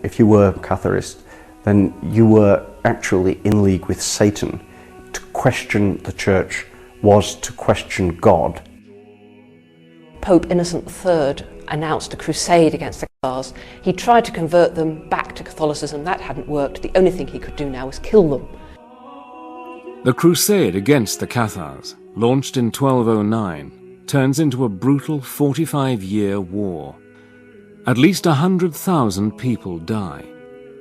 if you were Catharist, then you were actually in league with Satan. To question the church was to question God. Pope Innocent III announced a crusade against the Cathars. He tried to convert them back to Catholicism. That hadn't worked. The only thing he could do now was kill them. The crusade against the Cathars, launched in 1209, turns into a brutal 45-year war. At least 100,000 people die,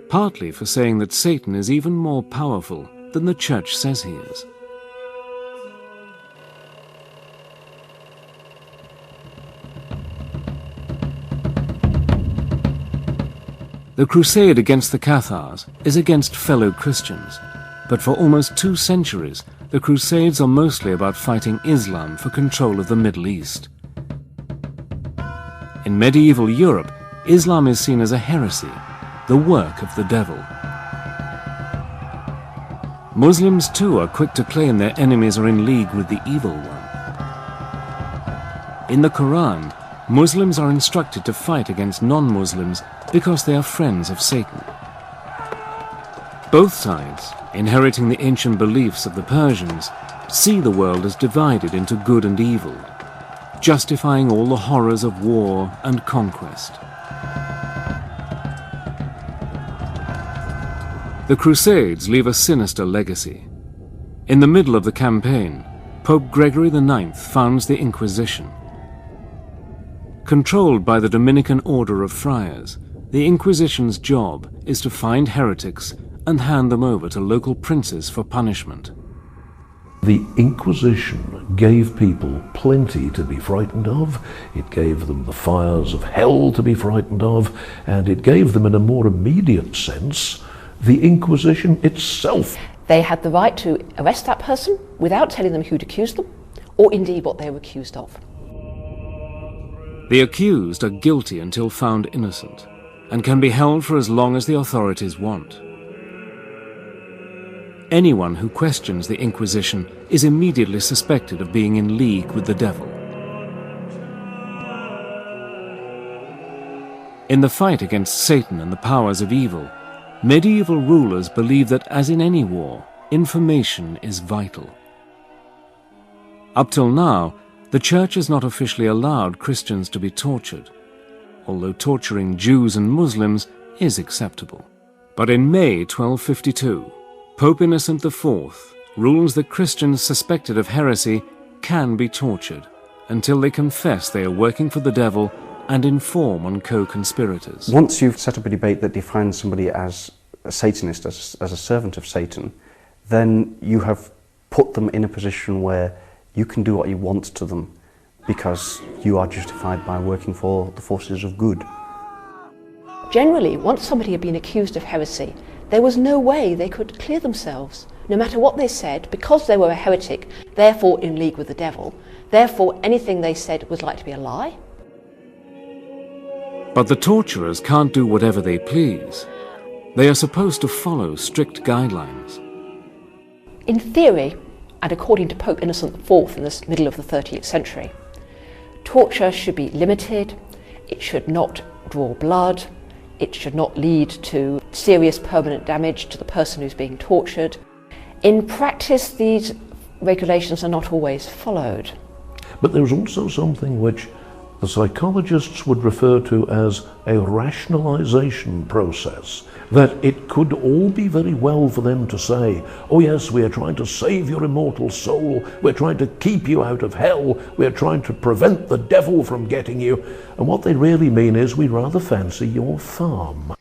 partly for saying that Satan is even more powerful than the Church says he is. The crusade against the Cathars is against fellow Christians, but for almost 2 centuries, the Crusades are mostly about fighting Islam for control of the Middle East. In medieval Europe, Islam is seen as a heresy, the work of the devil. Muslims too are quick to claim their enemies are in league with the evil one. In the Quran, Muslims are instructed to fight against non-Muslims because they are friends of Satan. Both sides, inheriting the ancient beliefs of the Persians, see the world as divided into good and evil, justifying all the horrors of war and conquest. The Crusades leave a sinister legacy. In the middle of the campaign, Pope Gregory IX founds the Inquisition. Controlled by the Dominican Order of Friars, the Inquisition's job is to find heretics and hand them over to local princes for punishment. The Inquisition gave people plenty to be frightened of. It gave them the fires of hell to be frightened of, and it gave them, in a more immediate sense, the Inquisition itself. They had the right to arrest that person without telling them who'd accused them, or indeed what they were accused of. The accused are guilty until found innocent, and can be held for as long as the authorities want. Anyone who questions the Inquisition is immediately suspected of being in league with the devil. In the fight against Satan and the powers of evil, medieval rulers believed that, as in any war, information is vital. Up till now, the Church has not officially allowed Christians to be tortured, although torturing Jews and Muslims is acceptable. But in May 1252, Pope Innocent IV rules that Christians suspected of heresy can be tortured until they confess they are working for the devil and inform on co-conspirators. Once you've set up a debate that defines somebody as a Satanist, as a servant of Satan, then you have put them in a position where you can do what you want to them because you are justified by working for the forces of good. Generally, once somebody had been accused of heresy, there was no way they could clear themselves. No matter what they said, because they were a heretic, therefore in league with the devil, therefore anything they said was like to be a lie. But the torturers can't do whatever they please. They are supposed to follow strict guidelines. In theory, and according to Pope Innocent IV in the middle of the 13th century, torture should be limited, it should not draw blood, it should not lead to serious permanent damage to the person who's being tortured. In practice, these regulations are not always followed. But there's also something which the psychologists would refer to as a rationalization process, that it could all be very well for them to say, oh yes, we are trying to save your immortal soul, we're trying to keep you out of hell, we're trying to prevent the devil from getting you, and what they really mean is, we rather fancy your farm.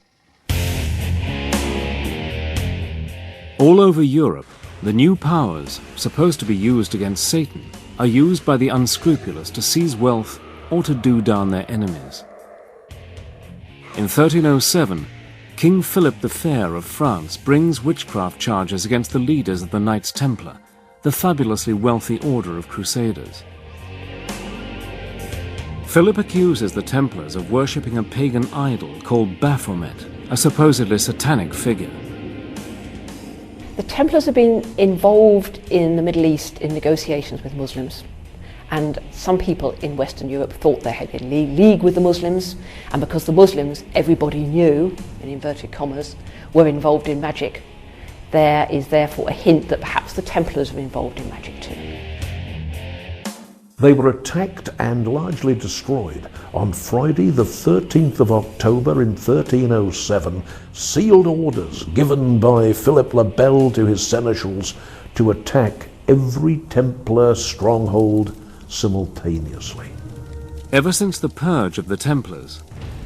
All over Europe, the new powers, supposed to be used against Satan, are used by the unscrupulous to seize wealth or to do down their enemies. In 1307, King Philip the Fair of France brings witchcraft charges against the leaders of the Knights Templar, the fabulously wealthy order of crusaders. Philip accuses the Templars of worshipping a pagan idol called Baphomet, a supposedly satanic figure. The Templars have been involved in the Middle East in negotiations with Muslims, And some people in Western Europe thought they had in league with the Muslims, and because the Muslims, everybody knew, in inverted commas, were involved in magic, there is therefore a hint that perhaps the Templars were involved in magic too. They were attacked and largely destroyed on Friday the 13th of October in 1307, sealed orders given by Philip le Bel to his seneschals to attack every Templar stronghold simultaneously. Ever since the purge of the Templars,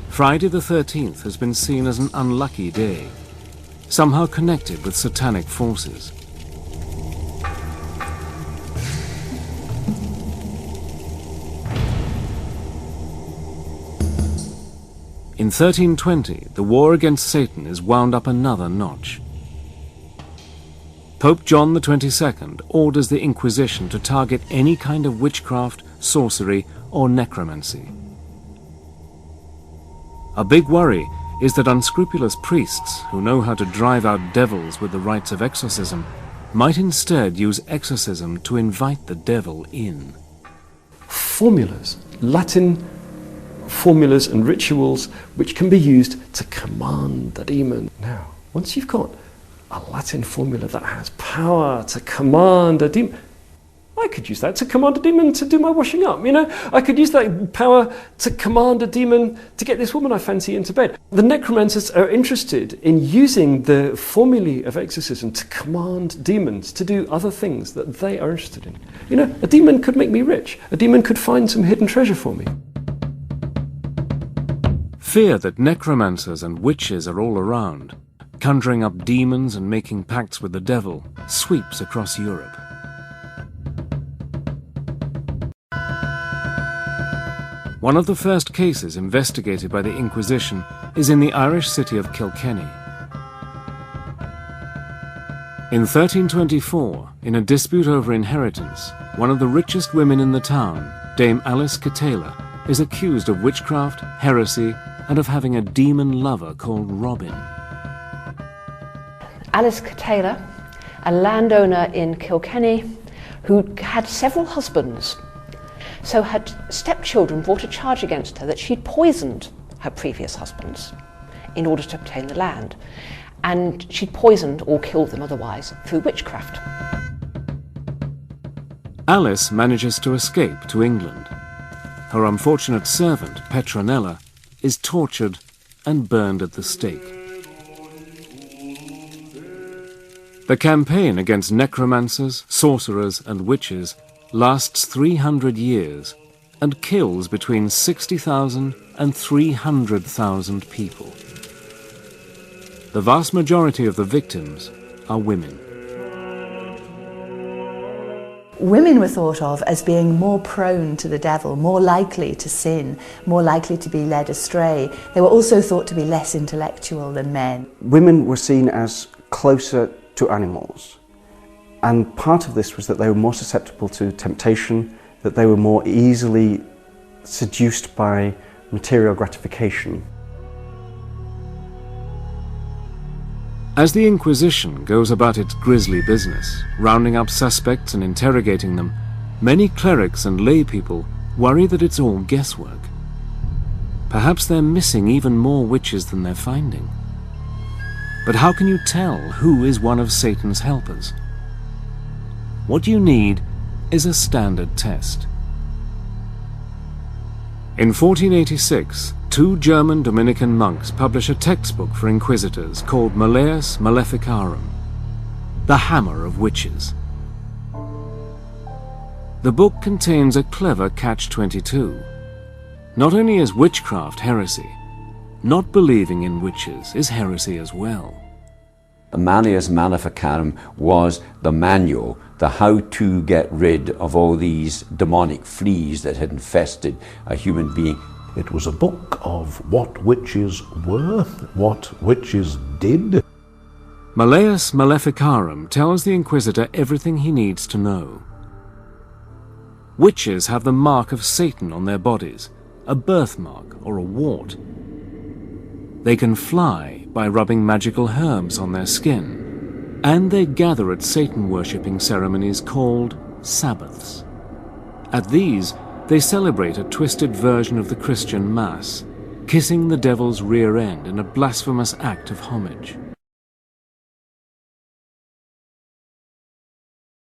Friday the 13th has been seen as an unlucky day, somehow connected with satanic forces. In 1320, the war against Satan is wound up another notch. Pope John XXII orders the Inquisition to target any kind of witchcraft, sorcery, or necromancy. A big worry is that unscrupulous priests who know how to drive out devils with the rites of exorcism might instead use exorcism to invite the devil in. Formulas, Latin formulas and rituals which can be used to command the demon. Now, once you've got a Latin formula that has power to command a demon, I could use that to command a demon to do my washing up. You know, I could use that power to command a demon to get this woman I fancy into bed. The necromancers are interested in using the formulae of exorcism to command demons to do other things that they are interested in. You know, a demon could make me rich. A demon could find some hidden treasure for me. Fear that necromancers and witches are all around, conjuring up demons and making pacts with the devil, sweeps across Europe. One of the first cases investigated by the Inquisition is in the Irish city of Kilkenny. In 1324, in a dispute over inheritance, one of the richest women in the town, Dame Alice Catala, is accused of witchcraft, heresy, and of having a demon lover called Robin. Alice Catala, a landowner in Kilkenny who had several husbands, so her stepchildren brought a charge against her that she'd poisoned her previous husbands in order to obtain the land, and she'd poisoned or killed them otherwise through witchcraft. Alice manages to escape to England. Her unfortunate servant, Petronella, is tortured and burned at the stake. The campaign against necromancers, sorcerers, and witches lasts 300 years and kills between 60,000 and 300,000 people. The vast majority of the victims are women. Women were thought of as being more prone to the devil, more likely to sin, more likely to be led astray. They were also thought to be less intellectual than men. Women were seen as closer to animals, and part of this was that they were more susceptible to temptation, that they were more easily seduced by material gratification. As the Inquisition goes about its grisly business, rounding up suspects and interrogating them, many clerics and lay people worry that it's all guesswork. Perhaps they're missing even more witches than they're finding. But how can you tell who is one of Satan's helpers? What you need is a standard test. In 1486, two German Dominican monks publish a textbook for inquisitors called Malleus Maleficarum, the Hammer of Witches. The book contains a clever catch-22. Not only is witchcraft heresy, not believing in witches is heresy as well. Malleus Maleficarum was the manual, the how to get rid of all these demonic fleas that had infested a human being. It was a book of what witches were, what witches did. Malleus Maleficarum tells the Inquisitor everything he needs to know. Witches have the mark of Satan on their bodies, a birthmark or a wart. They can fly by rubbing magical herbs on their skin, and they gather at Satan-worshipping ceremonies called Sabbaths. At these, they celebrate a twisted version of the Christian Mass, kissing the devil's rear end in a blasphemous act of homage.